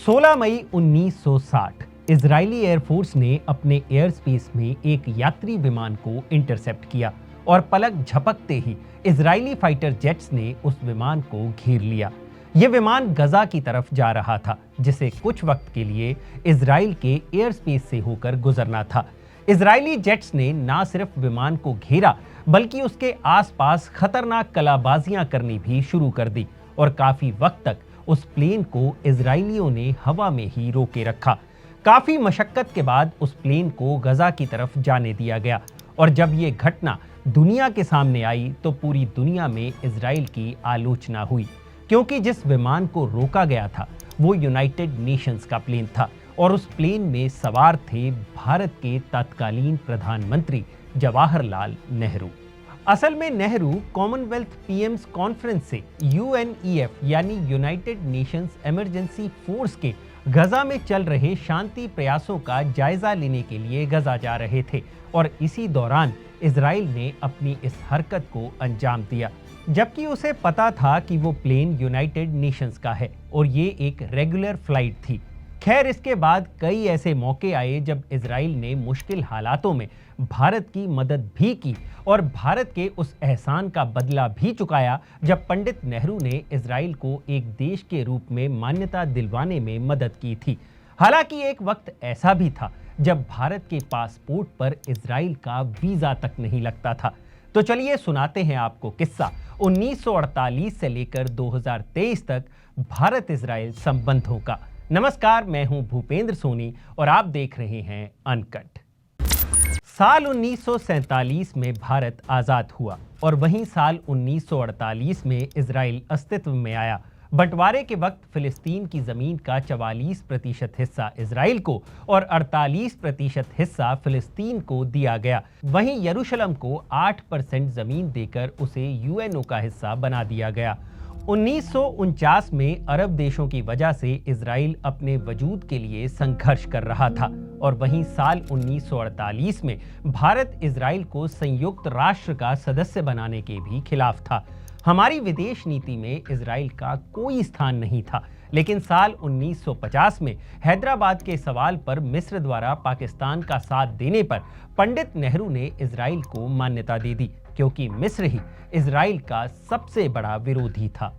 16 मई 1960 Israeli air force ने अपने air space में एक यात्री विमान को इंटरसेप्ट किया और पलक झपकते ही इजरायली फाइटर जेट्स ने उस विमान को घेर लिया। यह विमान गजा की तरफ जा रहा था, जिसे कुछ वक्त के लिए इजराइल के एयर स्पेस से होकर गुजरना था। इजरायली जेट्स ने न सिर्फ विमान को घेरा, बल्कि उसके आसपास खतरनाक कलाबाजियां करनी भी शुरू कर दी और काफी वक्त तक उस प्लेन को इजरायलियों ने हवा में ही रोके रखा। काफी मशक्कत के बाद उस प्लेन को गजा की तरफ जाने दिया गया और जब ये घटना दुनिया के सामने आई तो पूरी दुनिया में इजराइल की आलोचना हुई, क्योंकि जिस विमान को रोका गया था वो यूनाइटेड नेशंस का प्लेन था और उस प्लेन में सवार थे भारत के तत्कालीन प्रधानमंत्री जवाहरलाल नेहरू। असल में नेहरू कॉमनवेल्थ पीएम्स कॉन्फ्रेंस से यूएनईएफ यानी यूनाइटेड नेशंस इमरजेंसी फोर्स के गजा में चल रहे शांति प्रयासों का जायजा लेने के लिए गजा जा रहे थे और इसी दौरान इजराइल ने अपनी इस हरकत को अंजाम दिया, जबकि उसे पता था कि वो प्लेन यूनाइटेड नेशंस का है और ये एक रेगुलर फ्लाइट थी। खैर, इसके बाद कई ऐसे मौके आए जब इजराइल ने मुश्किल हालातों में भारत की मदद भी की और भारत के उस एहसान का बदला भी चुकाया जब पंडित नेहरू ने इजराइल को एक देश के रूप में मान्यता दिलवाने में मदद की थी। हालांकि एक वक्त ऐसा भी था जब भारत के पासपोर्ट पर इजराइल का वीजा तक नहीं लगता था। तो चलिए सुनाते हैं आपको किस्सा 1948 से लेकर 2023 तक भारत इजराइल संबंधों का। नमस्कार, मैं हूं भूपेंद्र सोनी और आप देख रहे हैं अनकट। साल 1947 में भारत आजाद हुआ और वहीं साल 1948 में इजराइल अस्तित्व में आया। बंटवारे के वक्त फिलिस्तीन की जमीन का 44% हिस्सा इजराइल को और 48% हिस्सा फिलिस्तीन को दिया गया। वहीं यरूशलेम को 8% जमीन देकर उसे यूएनओ का हिस्सा बना दिया गया। 1949 में अरब देशों की वजह से इजराइल अपने वजूद के लिए संघर्ष कर रहा था और वहीं साल 1948 में भारत इजराइल को संयुक्त राष्ट्र का सदस्य बनाने के भी खिलाफ था। हमारी विदेश नीति में इजराइल का कोई स्थान नहीं था, लेकिन साल 1950 में हैदराबाद के सवाल पर मिस्र द्वारा पाकिस्तान का साथ देने पर पंडित नेहरू ने इजराइल को मान्यता दे दी, क्योंकि मिस्र ही इजराइल का सबसे बड़ा विरोधी था।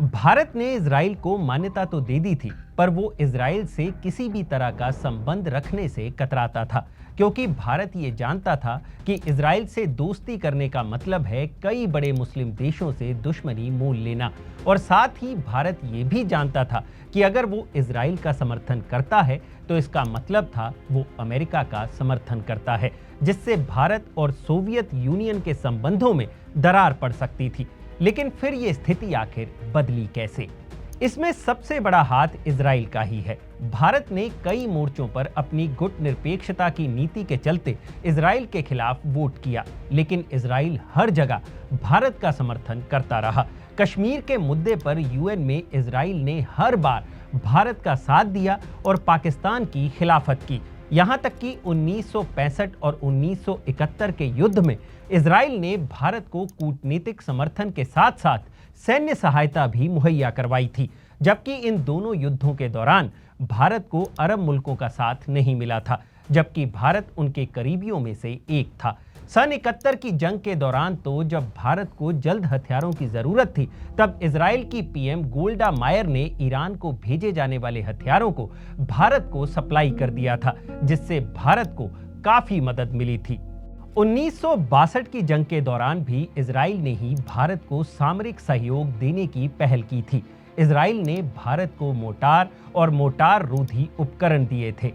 भारत ने इजराइल को मान्यता तो दे दी थी, पर वो इजराइल से किसी भी तरह का संबंध रखने से कतराता था, क्योंकि भारत ये जानता था कि इजराइल से दोस्ती करने का मतलब है कई बड़े मुस्लिम देशों से दुश्मनी मोल लेना। और साथ ही भारत ये भी जानता था कि अगर वो इजराइल का समर्थन करता है तो इसका मतलब था वो अमेरिका का समर्थन करता है, जिससे भारत और सोवियत यूनियन के संबंधों में दरार पड़ सकती थी। लेकिन फिर ये स्थिति आखिर बदली कैसे? इसमें सबसे बड़ा हाथ इजराइल का ही है। भारत ने कई मोर्चों पर अपनी गुटनिरपेक्षता की नीति के चलते इजराइल के खिलाफ वोट किया, लेकिन इजराइल हर जगह भारत का समर्थन करता रहा। कश्मीर के मुद्दे पर यूएन में इजराइल ने हर बार भारत का साथ दिया और पाकिस्तान की खिलाफत की। यहाँ तक कि 1965 और 1971 के युद्ध में इजराइल ने भारत को कूटनीतिक समर्थन के साथ साथ सैन्य सहायता भी मुहैया करवाई थी, जबकि इन दोनों युद्धों के दौरान भारत को अरब मुल्कों का साथ नहीं मिला था, जबकि भारत उनके करीबियों में से एक था। सन 71 की जंग के दौरान तो जब भारत को जल्द हथियारों की जरूरत थी, तब इजराइल की पीएम गोल्डा मायर ने ईरान को भेजे जाने वाले हथियारों को भारत को सप्लाई कर दिया था, जिससे भारत को काफी मदद मिली थी। 1962 की जंग के दौरान भी इजराइल ने ही भारत को सामरिक सहयोग देने की पहल की थी। इजराइल ने भारत को मोर्टार और मोर्टार रोधी उपकरण दिए थे,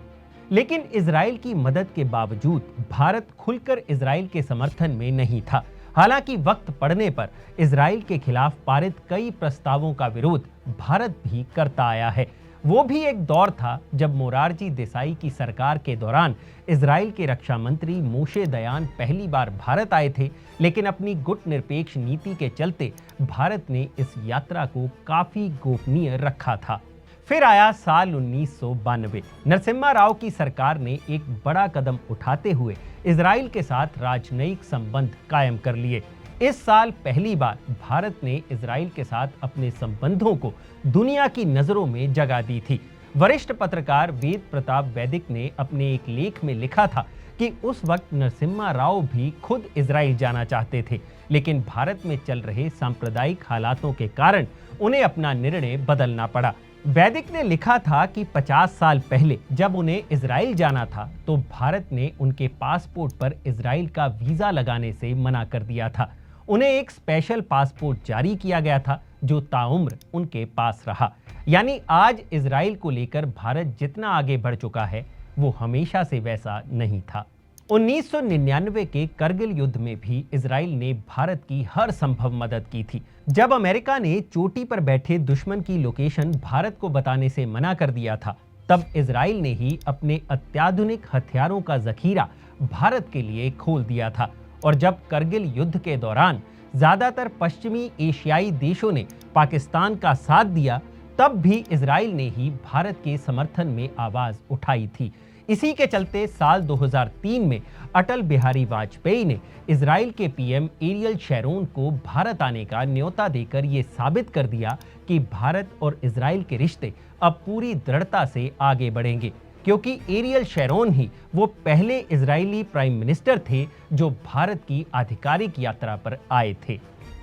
लेकिन इजराइल की मदद के बावजूद भारत खुलकर इजराइल के समर्थन में नहीं था। हालांकि वक्त पड़ने पर इजराइल के खिलाफ पारित कई प्रस्तावों का विरोध भारत भी करता आया है। वो भी एक दौर था जब मोरारजी देसाई की सरकार के दौरान इजराइल के रक्षा मंत्री मोशे दयान पहली बार भारत आए थे, लेकिन अपनी गुटनिरपेक्ष नीति के चलते भारत ने इस यात्रा को काफी गोपनीय रखा था। फिर आया साल 1992। नरसिम्हा राव की सरकार ने एक बड़ा कदम उठाते हुए इजराइल के साथ राजनयिक संबंध कायम कर लिए। इस साल पहली बार भारत ने इजराइल के साथ अपने संबंधों को दुनिया की नजरों में जगह दी थी। वरिष्ठ पत्रकार वेद प्रताप वैदिक ने अपने एक लेख में लिखा था कि उस वक्त नरसिम्हा राव भी खुद इजराइल जाना चाहते थे, लेकिन भारत में चल रहे सांप्रदायिक हालातों के कारण उन्हें अपना निर्णय बदलना पड़ा। वैदिक ने लिखा था कि 50 साल पहले जब उन्हें इजराइल जाना था तो भारत ने उनके पासपोर्ट पर इजराइल का वीजा लगाने से मना कर दिया था। उन्हें एक स्पेशल पासपोर्ट जारी किया गया था जो ताउम्र उनके पास रहा। यानी आज इजराइल को लेकर भारत जितना आगे बढ़ चुका है वो हमेशा से वैसा नहीं था। 1999 के करगिल युद्ध में भी इजराइल ने भारत की हर संभव मदद की थी। जब अमेरिका ने चोटी पर बैठे दुश्मन की लोकेशन भारत को बताने से मना कर दिया था, तब इजराइल ने ही अपने अत्याधुनिक हथियारों का जखीरा भारत के लिए खोल दिया था। और जब करगिल युद्ध के दौरान ज्यादातर पश्चिमी एशियाई देशों ने पाकिस्तान का साथ दिया, तब भी इजराइल ने ही भारत के समर्थन में आवाज उठाई थी। इसी के चलते साल 2003 में अटल बिहारी वाजपेयी ने इजराइल के पीएम एरियल शैरोन को भारत आने का न्योता देकर ये साबित कर दिया कि भारत और इजराइल के रिश्ते अब पूरी दृढ़ता से आगे बढ़ेंगे, क्योंकि एरियल शैरोन ही वो पहले इजरायली प्राइम मिनिस्टर थे जो भारत की आधिकारिक यात्रा पर आए थे।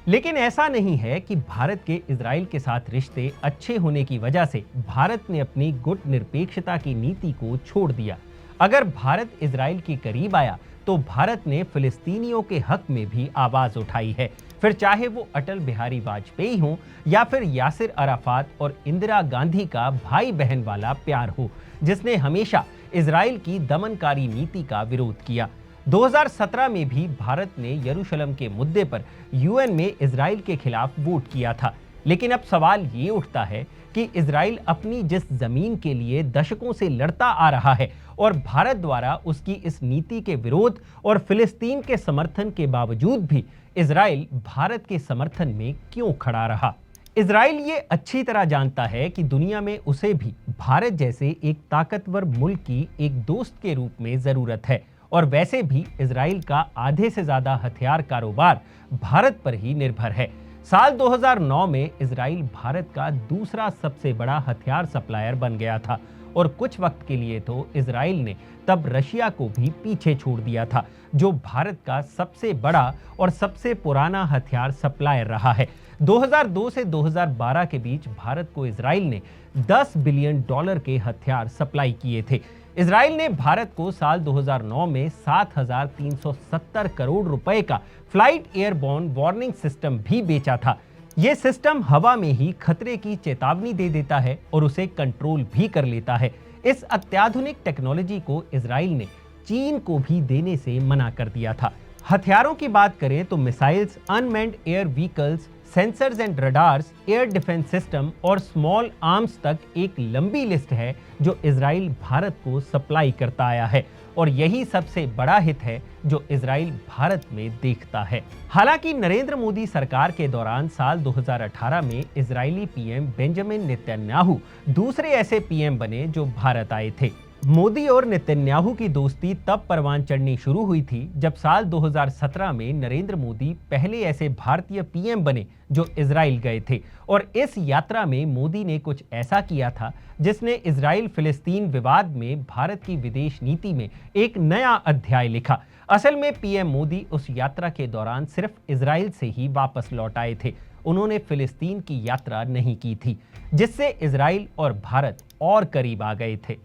लेकिन ऐसा नहीं है कि भारत के इजराइल के साथ रिश्ते अच्छे होने की वजह से भारत ने अपनी गुट निरपेक्षता की नीति को छोड़ दिया। अगर भारत इजराइल के करीब आया तो भारत ने फिलिस्तीनियों के हक में भी आवाज उठाई है, फिर चाहे वो अटल बिहारी वाजपेयी हो या फिर यासिर अराफात और इंदिरा गांधी का भाई बहन वाला प्यार हो, जिसने हमेशा इजराइल की दमनकारी नीति का विरोध किया। 2017 में भी भारत ने यरूशलेम के मुद्दे पर यूएन में इजराइल के खिलाफ वोट किया था। लेकिन अब सवाल ये उठता है कि इजराइल अपनी जिस जमीन के लिए दशकों से लड़ता आ रहा है और भारत द्वारा उसकी इस नीति के विरोध और फिलिस्तीन के समर्थन के बावजूद भी इजराइल भारत के समर्थन में क्यों खड़ा रहा। इजराइल ये अच्छी तरह जानता है कि दुनिया में उसे भी भारत जैसे एक ताकतवर मुल्क की एक दोस्त के रूप में जरूरत है, और वैसे भी इजराइल का आधे से ज्यादा हथियार कारोबार भारत पर ही निर्भर है। साल 2009 में इजराइल भारत का दूसरा सबसे बड़ा हथियार सप्लायर बन गया था, और कुछ वक्त के लिए तो इजराइल ने तब रशिया को भी पीछे छोड़ दिया था, जो भारत का सबसे बड़ा और सबसे पुराना हथियार सप्लायर रहा है। 2002 से 2012 के बीच भारत को इजराइल ने $10 बिलियन के हथियार सप्लाई किए थे। इजराइल ने भारत को साल 2009 में 7,370 करोड़ रुपए का फ्लाइट एयरबोर्न वार्निंग सिस्टम भी बेचा था। यह सिस्टम हवा में ही खतरे की चेतावनी दे देता है और उसे कंट्रोल भी कर लेता है। इस अत्याधुनिक टेक्नोलॉजी को इजराइल ने चीन को भी देने से मना कर दिया था। हथियारों की बात करें तो missiles, unmanned air vehicles, sensors and radars, air defence system और स्मॉल आर्म्स तक एक लंबी लिस्ट है जो इजराइल भारत को सप्लाई करता आया है, और यही सबसे बड़ा हित है जो इजराइल भारत में देखता है। हालांकि नरेंद्र मोदी सरकार के दौरान साल 2018 में इजरायली पीएम बेंजामिन नेतन्याहू दूसरे ऐसे पीएम बने जो भारत आए थे। मोदी और नेतन्याहू की दोस्ती तब परवान चढ़नी शुरू हुई थी जब साल 2017 में नरेंद्र मोदी पहले ऐसे भारतीय पीएम बने जो इजराइल गए थे, और इस यात्रा में मोदी ने कुछ ऐसा किया था जिसने इजराइल फिलिस्तीन विवाद में भारत की विदेश नीति में एक नया अध्याय लिखा। असल में पीएम मोदी उस यात्रा के दौरान सिर्फ इजराइल से ही वापस लौट आए थे, उन्होंने फिलिस्तीन की यात्रा नहीं की थी, जिससे इजराइल और भारत और करीब आ गए थे।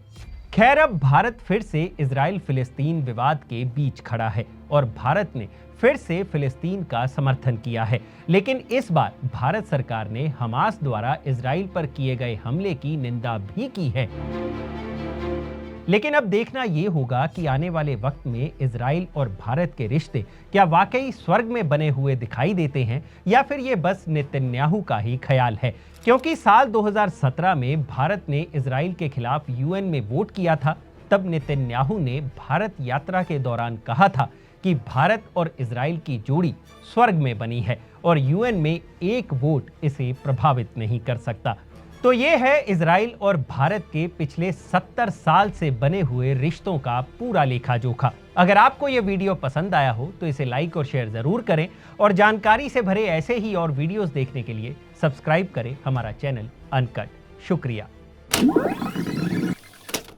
खैर, अब भारत फिर से इजराइल फिलिस्तीन विवाद के बीच खड़ा है और भारत ने फिर से फिलिस्तीन का समर्थन किया है, लेकिन इस बार भारत सरकार ने हमास द्वारा इजराइल पर किए गए हमले की निंदा भी की है। लेकिन अब देखना यह होगा कि आने वाले वक्त में इजराइल और भारत के रिश्ते क्या वाकई स्वर्ग में बने हुए दिखाई देते हैं या फिर ये बस नेतन्याहू का ही ख्याल है, क्योंकि साल 2017 में भारत ने इजराइल के खिलाफ यूएन में वोट किया था। तब नेतन्याहू ने भारत यात्रा के दौरान कहा था कि भारत और इजराइल की जोड़ी स्वर्ग में बनी है और यूएन में एक वोट इसे प्रभावित नहीं कर सकता। तो ये है इजराइल और भारत के पिछले 70 साल से बने हुए रिश्तों का पूरा लेखा जोखा। अगर आपको ये वीडियो पसंद आया हो तो इसे लाइक और शेयर जरूर करें, और जानकारी से भरे ऐसे ही और वीडियोस देखने के लिए सब्सक्राइब करें हमारा चैनल अनकट। शुक्रिया।